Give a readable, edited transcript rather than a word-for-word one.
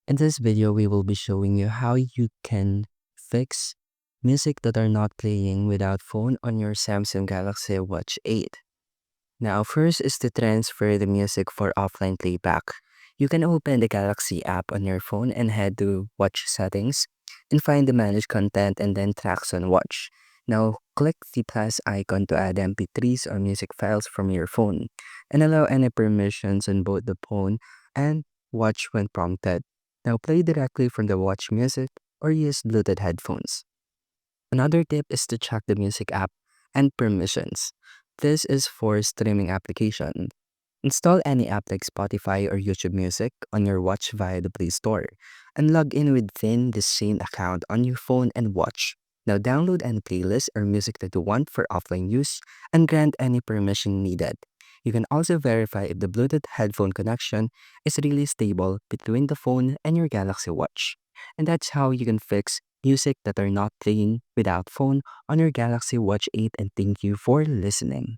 In this video, we will be showing you how you can fix music that are not playing without phone on your Samsung Galaxy Watch 8. Now, first is to transfer the music for offline playback. You can open the Galaxy app on your phone and head to Watch Settings and find the Manage Content and then Tracks on Watch. Now, click the plus icon to add MP3s or music files from your phone and allow any permissions on both the phone and watch when prompted. Now, play directly from the Watch music or use Bluetooth headphones. Another tip is to check the music app and permissions. This is for streaming application. Install any app like Spotify or YouTube Music on your watch via the Play Store and log in within the same account on your phone and watch. Now download any playlist or music that you want for offline use and grant any permission needed. You can also verify if the Bluetooth headphone connection is really stable between the phone and your Galaxy Watch. And that's how you can fix music that are not playing without phone on your Galaxy Watch 8, and thank you for listening.